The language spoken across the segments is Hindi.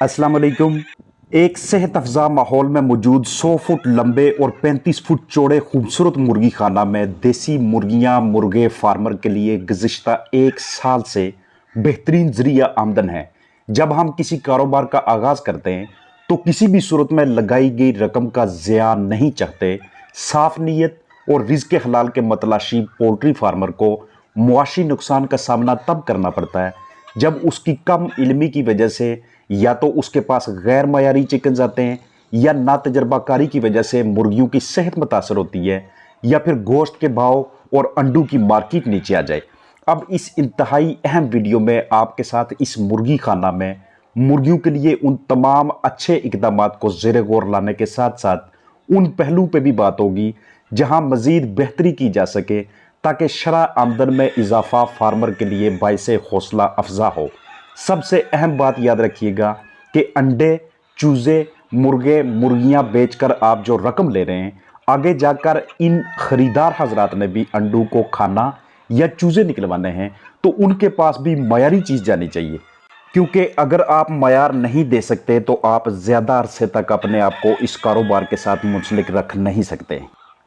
अस्सलाम वालेकुम। एक सेहत अफ़ज़ा माहौल में मौजूद 100 फुट लंबे और 35 फुट चौड़े खूबसूरत मुर्गी खाना में देसी मुर्गियां मुर्गे फार्मर के लिए गुज़िश्ता एक साल से बेहतरीन ज़रिया आमदन है। जब हम किसी कारोबार का आगाज़ करते हैं तो किसी भी सूरत में लगाई गई रकम का ज़िया नहीं चाहते। साफ नीयत और रिज़्क़ हलाल के मतलाशी पोल्ट्री फार्मर को मुआशी नुकसान का सामना तब करना पड़ता है जब उसकी कम इल्मी की वजह से या तो उसके पास गैर मयारी चिकन आते हैं, या ना तजर्बाकारी की वजह से मुर्गियों की सेहत मुतासर होती है, या फिर गोश्त के भाव और अंडों की मार्केट नीचे आ जाए। अब इस इंतहाई अहम वीडियो में आपके साथ इस मुर्गी खाना में मुर्गियों के लिए उन तमाम अच्छे इकदाम को ज़ेरे गौर लाने के साथ साथ उन पहलुओं पर भी बात होगी जहां मज़ीद बेहतरी की जा सके, ताकि शरह आमदन में इजाफा फार्मर के लिए बाइसे हौसला अफजा हो। सबसे अहम बात याद रखिएगा कि अंडे, चूज़े, मुर्गे, मुर्गियां बेचकर आप जो रकम ले रहे हैं, आगे जाकर इन खरीदार हजरात ने भी अंडों को खाना या चूज़े निकलवाने हैं, तो उनके पास भी मयारी चीज़ जानी चाहिए। क्योंकि अगर आप मयार नहीं दे सकते तो आप ज़्यादा अरसे तक अपने आप को इस कारोबार के साथ मुंसलिक रख नहीं सकते।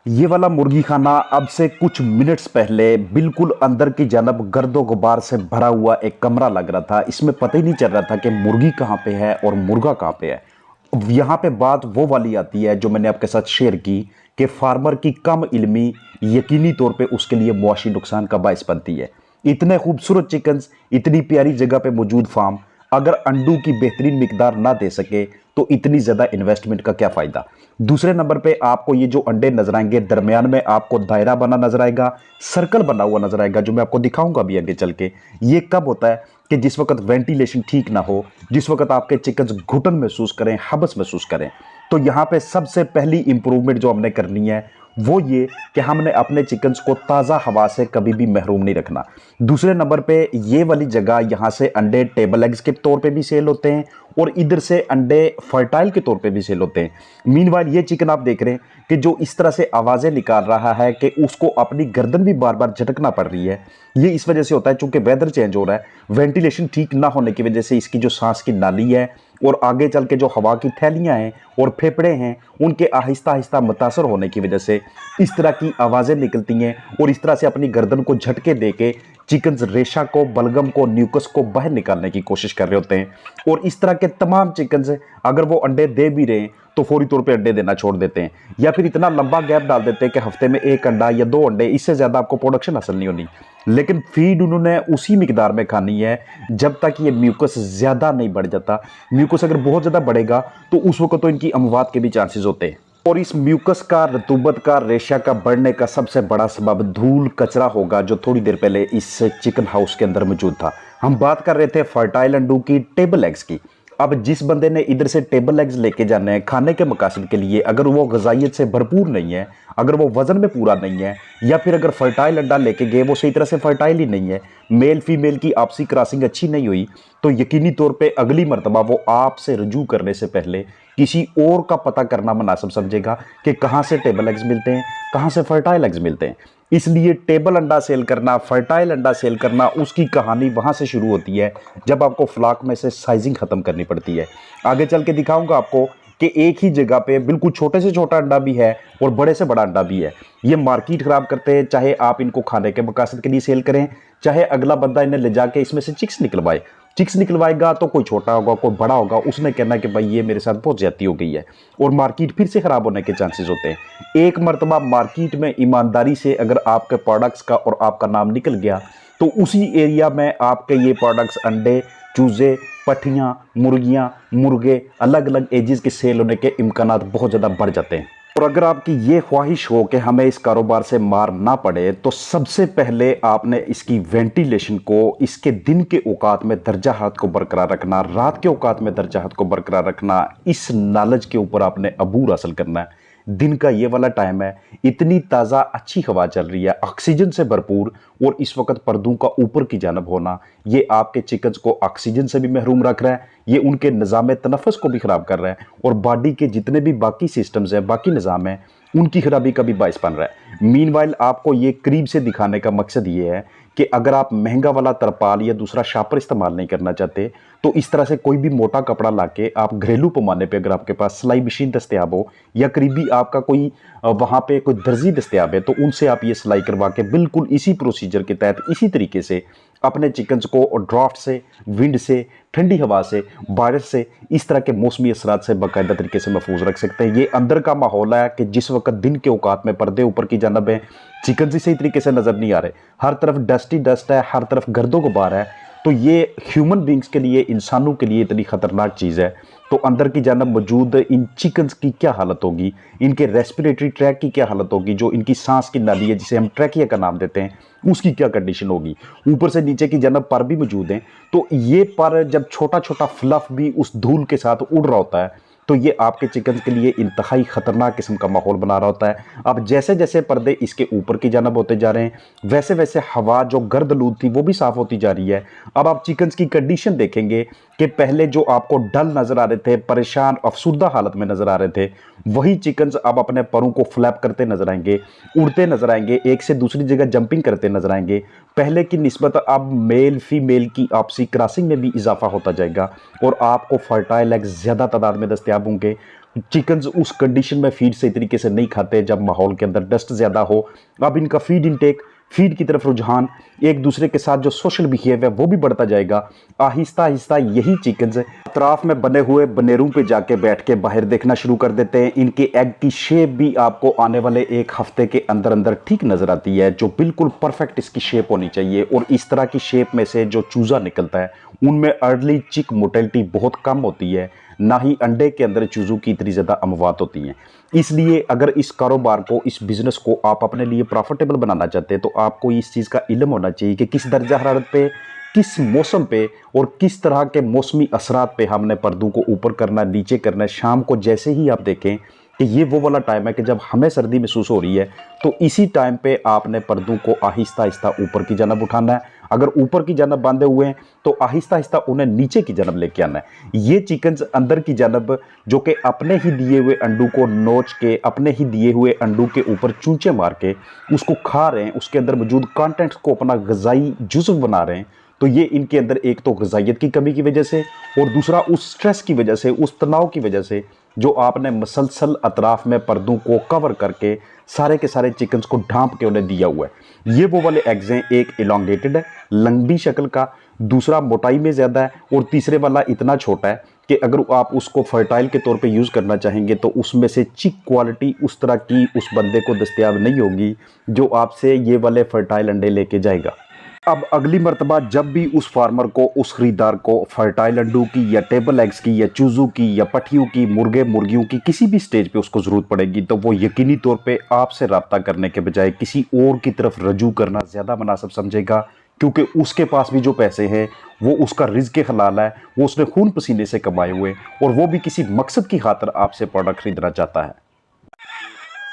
ये वाला मुर्गी खाना अब से कुछ मिनट्स पहले बिल्कुल अंदर की जानब गर्दो गुबार से भरा हुआ एक कमरा लग रहा था। इसमें पता ही नहीं चल रहा था कि मुर्गी कहाँ पे है और मुर्गा कहाँ पे है। अब यहाँ पे बात वो वाली आती है जो मैंने आपके साथ शेयर की कि फार्मर की कम इल्मी यकीनी तौर पे उसके लिए मुआशी नुकसान का बायस बनती है। इतने खूबसूरत चिकन्स, इतनी प्यारी जगह पे मौजूद फार्म अगर अंडों की बेहतरीन मिकदार ना दे सके तो इतनी ज़्यादा इन्वेस्टमेंट का क्या फ़ायदा। दूसरे नंबर पे आपको ये जो अंडे नजर आएंगे, दरमियान में आपको दायरा बना नजर आएगा, सर्कल बना हुआ नजर आएगा, जो मैं आपको दिखाऊंगा भी आगे चल के। ये कब होता है कि जिस वक्त वेंटिलेशन ठीक ना हो, जिस वक्त आपके चिकन्स घुटन महसूस करें, हबस महसूस करें। तो यहाँ पे सबसे पहली इंप्रूवमेंट जो हमने करनी है वो ये कि हमने अपने चिकन्स को ताज़ा हवा से कभी भी महरूम नहीं रखना। दूसरे नंबर पे ये वाली जगह, यहाँ से अंडे टेबल एग्स के तौर पे भी सेल होते हैं और इधर से अंडे फर्टाइल के तौर पे भी सेल होते हैं। मीनवाइल ये चिकन आप देख रहे हैं कि जो इस तरह से आवाज़ें निकाल रहा है कि उसको अपनी गर्दन भी बार बार झटकना पड़ रही है। ये इस वजह से होता है चूंकि वेदर चेंज हो रहा है, वेंटिलेशन ठीक ना होने की वजह से इसकी जो सांस की नाली है और आगे चल के जो हवा की थैलियां हैं और फेफड़े हैं, उनके आहिस्ता आहिस्ता मुतासर होने की वजह से इस तरह की आवाज़ें निकलती हैं और इस तरह से अपनी गर्दन को झटके दे के चिकन्स रेशा को, बलगम को, न्यूकस को बाहर निकालने की कोशिश कर रहे होते हैं। और इस तरह के तमाम चिकन्स अगर वो अंडे दे भी रहे हैं तो फौरी तौर पे अंडे देना छोड़ देते हैं, या फिर इतना लंबा गैप डाल देते हैं कि हफ्ते में एक अंडा या दो अंडे, इससे ज़्यादा आपको प्रोडक्शन हासिल नहीं होनी। लेकिन फीड उन्होंने उसी मिकदार में खानी है जब तक ये म्यूकस ज़्यादा नहीं बढ़ जाता। म्यूकस अगर बहुत ज़्यादा बढ़ेगा तो उस वक्त तो इनकी अमवात के भी चांसेस होते हैं। और इस म्यूकस का, रतूबत का, रेशा का बढ़ने का सबसे बड़ा सबब धूल कचरा होगा जो थोड़ी देर पहले इस चिकन हाउस के अंदर मौजूद था। हम बात कर रहे थे फर्टाइल अंडों की, टेबल एग्स की। अब जिस बंदे ने इधर से टेबल एग्स लेके जाने हैं खाने के मकासद के लिए, अगर वो गजाइत से भरपूर नहीं है, अगर वो वजन में पूरा नहीं है, या फिर अगर फर्टाइल अंडा लेके गए वो सही तरह से फर्टाइल ही नहीं है, मेल फीमेल की आपसी क्रॉसिंग अच्छी नहीं हुई, तो यकीनी तौर पे अगली मरतबा वो आपसे रुजू करने से पहले किसी और का पता करना मुनासिब समझेगा कि कहाँ से टेबल एग्स मिलते हैं, कहाँ से फर्टाइल एग्स मिलते हैं। इसलिए टेबल अंडा सेल करना, फर्टाइल अंडा सेल करना, उसकी कहानी वहाँ से शुरू होती है जब आपको फ्लाक में से साइजिंग ख़त्म करनी पड़ती है। आगे चल के दिखाऊंगा आपको कि एक ही जगह पे बिल्कुल छोटे से छोटा अंडा भी है और बड़े से बड़ा अंडा भी है। ये मार्केट ख़राब करते हैं, चाहे आप इनको खाने के मकसद के लिए सेल करें, चाहे अगला बंदा इन्हें ले जाके इसमें से चिक्स निकलवाए। चिक्स निकलवाएगा तो कोई छोटा होगा, कोई बड़ा होगा, उसने कहना कि भाई ये मेरे साथ बहुत ज्यादती हो गई है और मार्केट फिर से ख़राब होने के चांसेस होते हैं। एक मरतबा मार्केट में ईमानदारी से अगर आपके प्रोडक्ट्स का और आपका नाम निकल गया तो उसी एरिया में आपके ये प्रोडक्ट्स, अंडे, चूज़े, पट्ठियाँ, मुर्गियाँ, मुर्गे अलग अलग एजेस के सेल होने के इम्कानात बहुत ज़्यादा बढ़ जाते हैं। और अगर आपकी ये ख्वाहिश हो कि हमें इस कारोबार से मार ना पड़े तो सबसे पहले आपने इसकी वेंटिलेशन को, इसके दिन के औकात में दर्जा हरारत को बरकरार रखना, रात के औकात में दर्जा हरारत को बरकरार रखना, इस नॉलेज के ऊपर आपने अबूर हासिल करना है। दिन का ये वाला टाइम है, इतनी ताज़ा अच्छी हवा चल रही है, ऑक्सीजन से भरपूर, और इस वक्त पर्दों का ऊपर की जानब होना ये आपके चिकन्स को ऑक्सीजन से भी महरूम रख रहा है, ये उनके निज़ाम तनफ़ुस को भी ख़राब कर रहा है और बॉडी के जितने भी बाकी सिस्टम्स हैं, बाकी निज़ाम हैं, उनकी खराबी का भी बायस बन रहा है। मीनवाइल आपको ये करीब से दिखाने का मकसद ये है कि अगर आप महंगा वाला तरपाल या दूसरा शापर इस्तेमाल नहीं करना चाहते तो इस तरह से कोई भी मोटा कपड़ा लाके आप घरेलू पैमाने पे, अगर आपके पास सिलाई मशीन दस्तयाब हो या करीबी आपका कोई वहाँ पे कोई दर्जी दस्तयाब है, तो उनसे आप ये सिलाई करवा के बिल्कुल इसी प्रोसीजर के तहत इसी तरीके से अपने चिकन्स को ड्राफ्ट से, विंड से, ठंडी हवा से, बारिश से, इस तरह के मौसमी असरात से बाकायदा तरीके से महफूज रख सकते हैं। ये अंदर का माहौल है कि जिस वक्त दिन के औकात में पर्दे ऊपर की जानब है, चिकन ही सही तरीके से नज़र नहीं आ रहे, हर तरफ डस्ट ही डस्ट है, हर तरफ गर्दो गुबार है, तो ये ह्यूमन बींग्स के लिए, इंसानों के लिए इतनी ख़तरनाक चीज़ है। तो अंदर की जानब मौजूद इन चिकन्स की क्या हालत होगी, इनके रेस्पिरेटरी ट्रैक की क्या हालत होगी, जो इनकी सांस की नाली है जिसे हम ट्रैकिया का नाम देते हैं, उसकी क्या कंडीशन होगी। ऊपर से नीचे की जानब पर भी मौजूद हैं, तो ये पर जब छोटा छोटा फ्लफ भी उस धूल के साथ उड़ रहा होता है, तो ये आपके चिकन के लिए इंतहाई ख़तरनाक किस्म का माहौल बना रहा होता है। अब जैसे जैसे पर्दे इसके ऊपर की जानब होते जा रहे हैं, वैसे वैसे हवा जो गर्द-आलूद थी वो भी साफ़ होती जा रही है। अब आप चिकन की कंडीशन देखेंगे कि पहले जो आपको डल नज़र आ रहे थे, परेशान, अफसुर्दा हालत में नज़र आ रहे थे, वही चिकन अब अपने परों को फ्लैप करते नजर आएंगे, उड़ते नजर आएंगे, एक से दूसरी जगह जंपिंग करते नजर आएंगे। पहले की निस्बत अब मेल फीमेल की आपसी क्रॉसिंग में भी इजाफा होता जाएगा और आपको फर्टाइल एग ज़्यादा तादाद में दस्तयाब होंगे। चिकन्स उस कंडीशन में फीड सही तरीके से नहीं खाते जब माहौल के अंदर डस्ट ज़्यादा हो। अब इनका फीड इनटेक, फीड की तरफ रुझान, एक दूसरे के साथ जो सोशल बिहेव है वो भी बढ़ता जाएगा। आहिस्ता आहिस्ता यही चिकन्स अतराफ में बने हुए बनेरों पे जाके बैठ के बाहर देखना शुरू कर देते हैं। इनके एग की शेप भी आपको आने वाले एक हफ्ते के अंदर अंदर ठीक नज़र आती है, जो बिल्कुल परफेक्ट इसकी शेप होनी चाहिए। और इस तरह की शेप में से जो चूज़ा निकलता है उनमें अर्ली चिक मोटेलिटी बहुत कम होती है, ना ही अंडे के अंदर चूज़ों की इतनी ज़्यादा अमवात होती हैं। इसलिए अगर इस कारोबार को, इस बिज़नेस को आप अपने लिए प्रॉफिटेबल बनाना चाहते हैं, तो आपको इस चीज़ का इल्म होना चाहिए कि किस दर्जा हरारत पे, किस मौसम पे और किस तरह के मौसमी असरात पे हमने पर्दों को ऊपर करना, नीचे करना है। शाम को जैसे ही आप देखें कि ये वो वाला टाइम है कि जब हमें सर्दी महसूस हो रही है, तो इसी टाइम पे आपने पर्दों को आहिस्ता आहिस्ता ऊपर की जानब उठाना है। अगर ऊपर की जानब बांधे हुए हैं तो आहिस्ता आहिस्ता उन्हें नीचे की जानब लेके आना है। ये चिकन्स अंदर की जानब जो कि अपने ही दिए हुए अंडों को नोच के, अपने ही दिए हुए अंडों के ऊपर चूंचे मार के उसको खा रहे हैं, उसके अंदर मौजूद कंटेंट्स को अपना ग़िज़ाई जुज़्व बना रहे हैं, तो ये इनके अंदर एक तो ग़िज़ाइयत की कमी की वजह से और दूसरा उस स्ट्रेस की वजह से, उस तनाव की वजह से जो आपने मसलसल अतराफ में पर्दों को कवर करके सारे के सारे चिकन्स को ढांप के उन्हें दिया हुआ है। ये वो वाले एग्स हैं, एक इलोंगेटेड है, लंबी शक्ल का, दूसरा मोटाई में ज़्यादा है और तीसरे वाला इतना छोटा है कि अगर आप उसको फर्टाइल के तौर पे यूज़ करना चाहेंगे तो उसमें से चिक क्वालिटी उस तरह की उस बंदे को दस्तयाब नहीं होगी जो आपसे ये वाले फर्टाइल अंडे लेके जाएगा। अब अगली मर्तबा जब भी उस फार्मर को, उस ख़रीदार को फर्टाइल अंडों की या टेबल एग्स की या चूज़ों की या पट्टियों की, मुर्गे मुर्गियों की किसी भी स्टेज पे उसको ज़रूरत पड़ेगी, तो वो यकीनी तौर पे आपसे रब्ता करने के बजाय किसी और की तरफ रजू करना ज़्यादा मुनासिब समझेगा, क्योंकि उसके पास भी जो पैसे हैं वो उसका रिज़्क़ हलाल है, वो उसने खून पसीने से कमाए हुए और वो भी किसी मकसद की खातिर आपसे प्रोडक्ट खरीदना चाहता है।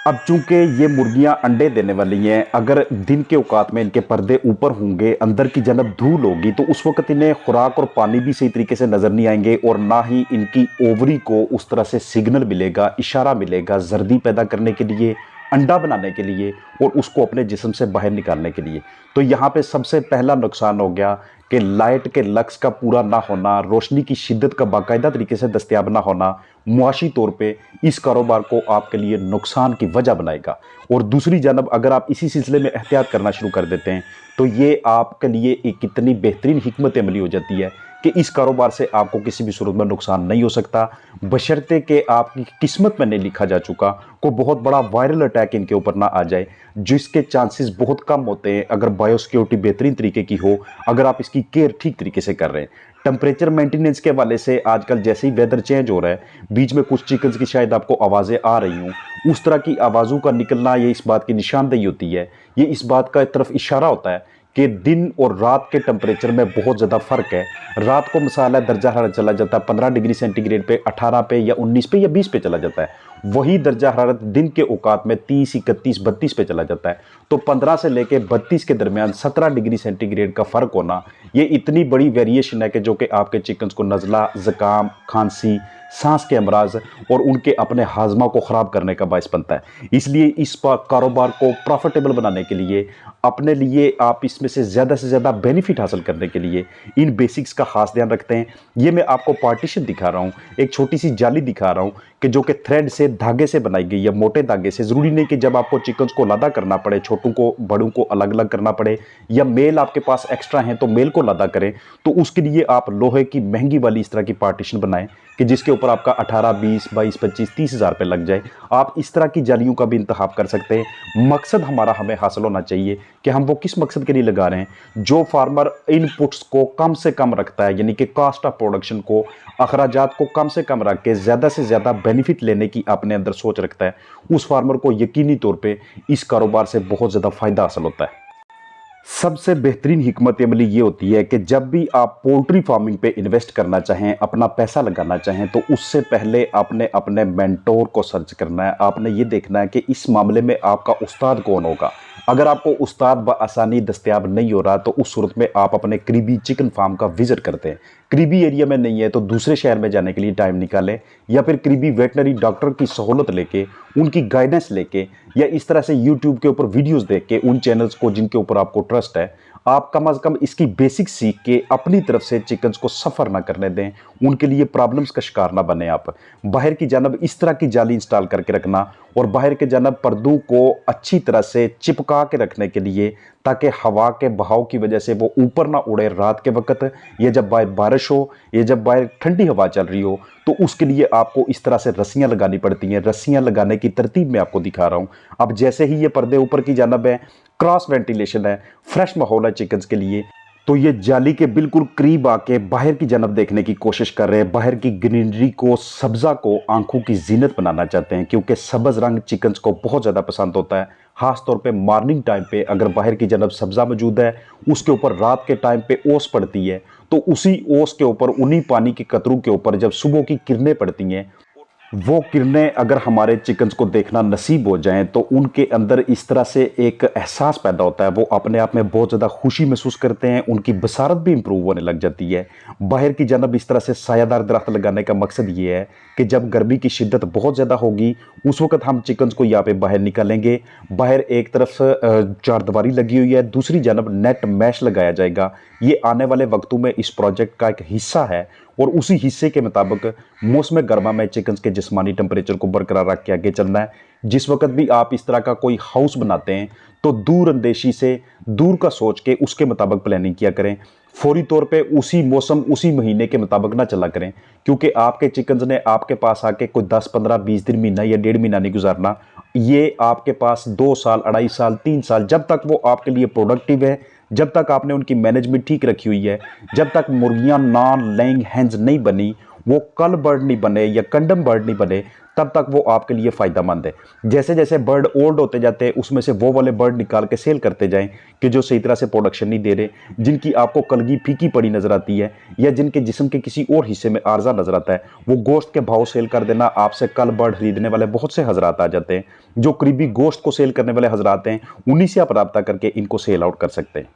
अब चूंकि ये मुर्गियां अंडे देने वाली हैं, अगर दिन के औकात में इनके पर्दे ऊपर होंगे, अंदर की जानब धूल होगी, तो उस वक्त इन्हें खुराक और पानी भी सही तरीके से नज़र नहीं आएंगे और ना ही इनकी ओवरी को उस तरह से सिग्नल मिलेगा, इशारा मिलेगा जर्दी पैदा करने के लिए, अंडा बनाने के लिए और उसको अपने जिस्म से बाहर निकालने के लिए। तो यहाँ पे सबसे पहला नुकसान हो गया कि लाइट के लक्स का पूरा ना होना, रोशनी की शिद्दत का बाकायदा तरीके से दस्तयाब ना होना मुआशी तौर पे इस कारोबार को आपके लिए नुकसान की वजह बनाएगा। और दूसरी जानब अगर आप इसी सिलसिले में एहतियात करना शुरू कर देते हैं तो ये आपके लिए एक कितनी बेहतरीन हिकमत अमली हो जाती है कि इस कारोबार से आपको किसी भी सूरत में नुकसान नहीं हो सकता, बशर्ते कि आपकी किस्मत में नहीं लिखा जा चुका को बहुत बड़ा वायरल अटैक इनके ऊपर ना आ जाए, जिसके चांसेस बहुत कम होते हैं अगर बायोसिक्योरिटी बेहतरीन तरीके की हो, अगर आप इसकी केयर ठीक तरीके से कर रहे हैं। टेम्परेचर मेंटेनेंस के हवाले से आजकल जैसे ही वेदर चेंज हो रहा है, बीच में कुछ चिकन्स की शायद आपको आवाज़ें आ रही हों, उस तरह की आवाज़ों का निकलना ये इस बात की निशानदेही होती है, ये इस बात का तरफ इशारा होता है कि दिन और रात के टेम्परेचर में बहुत ज़्यादा फ़र्क है। रात को मसाला दर्जा हरारत चला जाता है 15 डिग्री सेंटीग्रेड पे, 18 पे या 19 पे या 20 पे चला जाता है, वही दर्जा हरारत दिन के औकात में 30, 31, 32 पे चला जाता है। तो 15 से लेके 32 के दरमियान 17 डिग्री सेंटीग्रेड का फ़र्क होना, ये इतनी बड़ी वेरिएशन है कि जो कि आपके चिकन्स को नज़ला, ज़ुकाम, खांसी, सांस के अमराज और उनके अपने हाजमा को ख़राब करने का बायस बनता है। इसलिए इस कारोबार को प्रॉफिटेबल बनाने के लिए, अपने लिए आप इसमें से ज़्यादा बेनिफिट हासिल करने के लिए इन बेसिक्स का खास ध्यान रखते हैं। ये मैं आपको पार्टीशन दिखा रहा हूँ, एक छोटी सी जाली दिखा रहा हूँ कि जो कि थ्रेड से, धागे से बनाई गई है, मोटे धागे से। ज़रूरी नहीं कि जब आपको चिकन्स को लादा करना पड़े, छोटों को बड़ों को अलग अलग करना पड़े, या मेल आपके पास एक्स्ट्रा हैं तो मेल को लादा करें। तो उसके लिए आप लोहे की महंगी वाली इस तरह की पार्टीशन बनाएं कि जिसके ऊपर आपका 18, 20, 22, 25, 30 हज़ार रुपये लग जाए। आप इस तरह की जालियों का भी इंतखाब कर सकते हैं। मकसद हमारा हमें हासिल होना चाहिए कि हम वो किस मकसद के लिए लगा रहे हैं। जो फार्मर इनपुट्स को कम से कम रखता है, यानी कि कॉस्ट ऑफ प्रोडक्शन को, अखराजात को कम से कम रख के ज़्यादा से ज़्यादा बेनिफिट लेने की अपने अंदर सोच रखता है, उस फार्मर को यकीनी तौर पर इस कारोबार से बहुत ज़्यादा फ़ायदा हासिल होता है। सबसे बेहतरीन हिकमत अमली ये होती है कि जब भी आप पोल्ट्री फार्मिंग पे इन्वेस्ट करना चाहें, अपना पैसा लगाना चाहें, तो उससे पहले आपने अपने मेंटोर को सर्च करना है। आपने ये देखना है कि इस मामले में आपका उस्ताद कौन होगा। अगर आपको उस्ताद बआसानी दस्तयाब नहीं हो रहा तो उस सूरत में आप अपने करीबी चिकन फार्म का विजिट करते हैं। करीबी एरिया में नहीं है तो दूसरे शहर में जाने के लिए टाइम निकालें, या फिर करीबी वेटनरी डॉक्टर की सहूलत लेके, उनकी गाइडेंस लेके, या इस तरह से यूट्यूब के ऊपर वीडियोस देख के उन चैनल्स को जिनके ऊपर आपको ट्रस्ट है, आप कम अज़ कम इसकी बेसिक सीख के अपनी तरफ से चिकन्स को सफ़र ना करने दें, उनके लिए प्रॉब्लम्स का शिकार ना बने। आप बाहर की जानब इस तरह की जाली इंस्टॉल करके रखना, और बाहर के जानब पर्दों को अच्छी तरह से चिपका के रखने के लिए, ताकि हवा के बहाव की वजह से वो ऊपर ना उड़े रात के वक्त, या जब बाहर बारिश हो, या जब बाहर ठंडी हवा चल रही हो, तो उसके लिए आपको इस तरह से रस्सियाँ लगानी पड़ती हैं। रस्सियाँ लगाने की तरतीब मैं आपको दिखा रहा हूँ। अब जैसे ही ये पर्दे ऊपर की जानब है, क्रॉस वेंटिलेशन है, फ्रेश माहौल है चिकन्स के लिए, तो ये जाली के बिल्कुल करीब आके बाहर की जानब देखने की कोशिश कर रहे हैं। बाहर की ग्रीनरी को, सब्ज़ा को आंखों की जीनत बनाना चाहते हैं, क्योंकि सब्ज़ रंग चिकन्स को बहुत ज़्यादा पसंद होता है। ख़ास तौर पे मॉर्निंग टाइम पे अगर बाहर की जानब सब्ज़ा मौजूद है, उसके ऊपर रात के टाइम पे ओस पड़ती है, तो उसी ओस के ऊपर, उन्हीं पानी के कतरों के ऊपर जब सुबह की किरणें पड़ती हैं, वो किरणें अगर हमारे चिकन्स को देखना नसीब हो जाएं, तो उनके अंदर इस तरह से एक एहसास पैदा होता है। वो अपने आप में बहुत ज़्यादा खुशी महसूस करते हैं, उनकी बसारत भी इम्प्रूव होने लग जाती है। बाहर की जानब इस तरह से सायादार दरख्त लगाने का मकसद ये है कि जब गर्मी की शिद्दत बहुत ज़्यादा होगी, उस वक्त हम चिकन्स को यहाँ पे बाहर निकालेंगे। बाहर एक तरफ चारदीवारी लगी हुई है, दूसरी जानब नेट मैश लगाया जाएगा। ये आने वाले वक्तों में इस प्रोजेक्ट का एक हिस्सा है, और उसी हिस्से के मुताबिक मौसम गर्मा में चिकन्स के जिस्मानी टेम्परेचर को बरकरार रख के आगे चलना है। जिस वक्त भी आप इस तरह का कोई हाउस बनाते हैं, तो दूर अंदेशी से, दूर का सोच के उसके मुताबिक प्लानिंग किया करें। फौरी तौर पे उसी मौसम, उसी महीने के मुताबिक ना चला करें, क्योंकि आपके चिकन्स ने आपके पास आके कोई 10, 15, 20 दिन, महीना या 1.5 महीना नहीं गुजारना। ये आपके पास 2 साल, 2.5 साल, 3 साल, जब तक वो आपके लिए प्रोडक्टिव है, जब तक आपने उनकी मैनेजमेंट ठीक रखी हुई है, जब तक मुर्गियां नॉन लेइंग हैंस नहीं बनी, वो कल बर्ड नहीं बने या कंडम बर्ड नहीं बने, तब तक वो आपके लिए फ़ायदेमंद है। जैसे जैसे बर्ड ओल्ड होते जाते हैं, उसमें से वो वाले बर्ड निकाल के सेल करते जाएं कि जो सही तरह से प्रोडक्शन नहीं दे रहे, जिनकी आपको कलगी फीकी पड़ी नज़र आती है, या जिनके जिस्म के किसी और हिस्से में आर्जा नज़र आता है, वो गोश्त के भाव सेल कर देना। आपसे कल बर्ड खरीदने वाले बहुत से हजरात आ जाते हैं, जो करीबी गोश्त को सेल करने वाले हजरात हैं, उन्हीं से आप रब्ता करके इनको सेल आउट कर सकते हैं।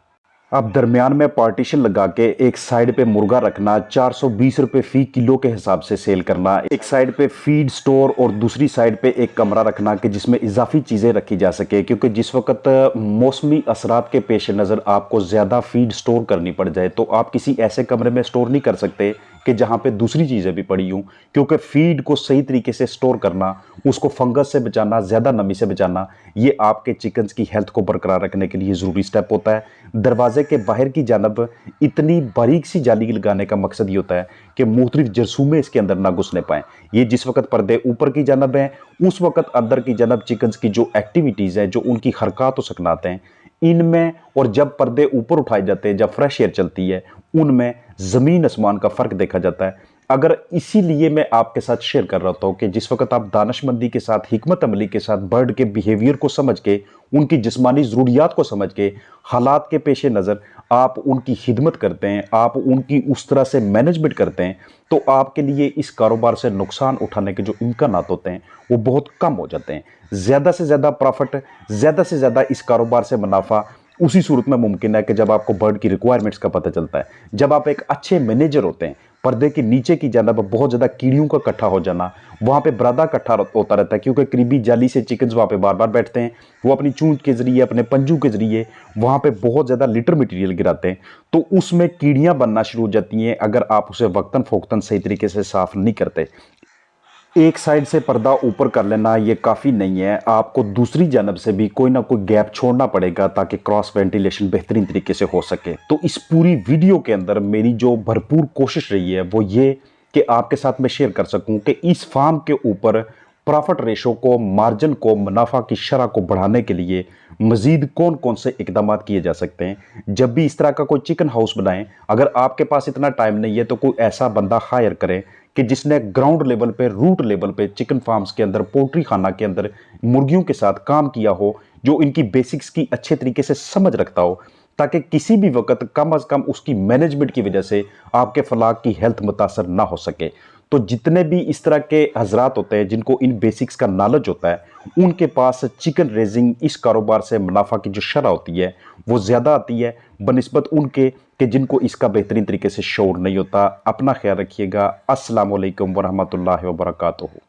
अब दरमियान में पार्टीशन लगा के एक साइड पे मुर्गा रखना, 420 रुपये फ़ी किलो के हिसाब से सेल करना, एक साइड पे फीड स्टोर और दूसरी साइड पे एक कमरा रखना कि जिसमें इजाफी चीज़ें रखी जा सके, क्योंकि जिस वक्त मौसमी असरात के पेश नज़र आपको ज़्यादा फीड स्टोर करनी पड़ जाए, तो आप किसी ऐसे कमरे में स्टोर नहीं कर सकते कि जहाँ पे दूसरी चीज़ें भी पड़ी हों, क्योंकि फीड को सही तरीके से स्टोर करना, उसको फंगस से बचाना, ज़्यादा नमी से बचाना, ये आपके चिकन्स की हेल्थ को बरकरार रखने के लिए ज़रूरी स्टेप होता है। दरवाजे के बाहर की जानब इतनी बारीक सी जाली लगाने का मकसद ये होता है कि मुख्तलिफ जरसूमें इसके अंदर ना घुसने पाएँ। ये जिस वक्त पर्दे ऊपर की जानब हैं, उस वक्त अंदर की जानब चिकन्स की जो एक्टिविटीज़ हैं, जो उनकी हरकत व सकनात हैं, इनमें, और जब पर्दे ऊपर उठाए जाते हैं, जब फ्रेश एयर चलती है, उनमें ज़मीन आसमान का फ़र्क देखा जाता है। अगर इसीलिए मैं आपके साथ शेयर कर रहा हूँ कि जिस वक्त आप दानशमंदी के साथ, हिकमत अमली के साथ बर्ड के बिहेवियर को समझ के, उनकी जिस्मानी ज़रूरियात को समझ के, हालात के पेश नज़र आप उनकी खिदमत करते हैं, आप उनकी उस तरह से मैनेजमेंट करते हैं, तो आपके लिए इस कारोबार से नुकसान उठाने के जो इम्कानात होते हैं वो बहुत कम हो जाते हैं। ज़्यादा से ज़्यादा प्रॉफिट, ज़्यादा से ज़्यादा इस कारोबार से मुनाफा उसी सूरत में मुमकिन है कि जब आपको बर्ड की रिक्वायरमेंट्स का पता चलता है, जब आप एक अच्छे मैनेजर होते हैं। पर्दे के नीचे की जानब बहुत ज़्यादा कीड़ियों का इकट्ठा हो जाना, वहाँ पे बरादा इकट्ठा होता रहता है, क्योंकि करीबी जाली से चिकन्स वहाँ पे बार बार बैठते हैं। वो अपनी चूंच के ज़रिए, अपने पंजों के ज़रिए वहाँ पे बहुत ज़्यादा लिटर मटीरियल गिराते हैं, तो उसमें कीड़ियाँ बनना शुरू हो जाती हैं अगर आप उसे वक्तन फ़ोक्तन सही तरीके से साफ़ नहीं करते। एक साइड से पर्दा ऊपर कर लेना ये काफ़ी नहीं है, आपको दूसरी जानब से भी कोई ना कोई गैप छोड़ना पड़ेगा ताकि क्रॉस वेंटिलेशन बेहतरीन तरीके से हो सके। तो इस पूरी वीडियो के अंदर मेरी जो भरपूर कोशिश रही है वो ये कि आपके साथ मैं शेयर कर सकूं कि इस फार्म के ऊपर प्रॉफिट रेशो को, मार्जिन को, मुनाफा की शरह को बढ़ाने के लिए मजीद कौन कौन से इकदाम किए जा सकते हैं। जब भी इस तरह का कोई चिकन हाउस बनाएं, अगर आपके पास इतना टाइम नहीं है तो कोई ऐसा बंदा हायर करें कि जिसने ग्राउंड लेवल पे, रूट लेवल पे चिकन फार्म्स के अंदर, पोल्ट्री खाना के अंदर मुर्गियों के साथ काम किया हो, जो इनकी बेसिक्स की अच्छे तरीके से समझ रखता हो, ताकि किसी भी वक्त कम अज कम उसकी मैनेजमेंट की वजह से आपके फलाक की हेल्थ मुतासर ना हो सके। तो जितने भी इस तरह के हजरात होते हैं जिनको इन बेसिक्स का नॉलेज होता है, उनके पास चिकन रेजिंग इस कारोबार से मुनाफा की जो शरह होती है वो ज़्यादा आती है बनिस्बत उनके कि जिनको इसका बेहतरीन तरीके से शौर नहीं होता। अपना ख्याल रखिएगा। अस्सलाम वालेकुम वरहमतुल्लाहि वबरकातुहू।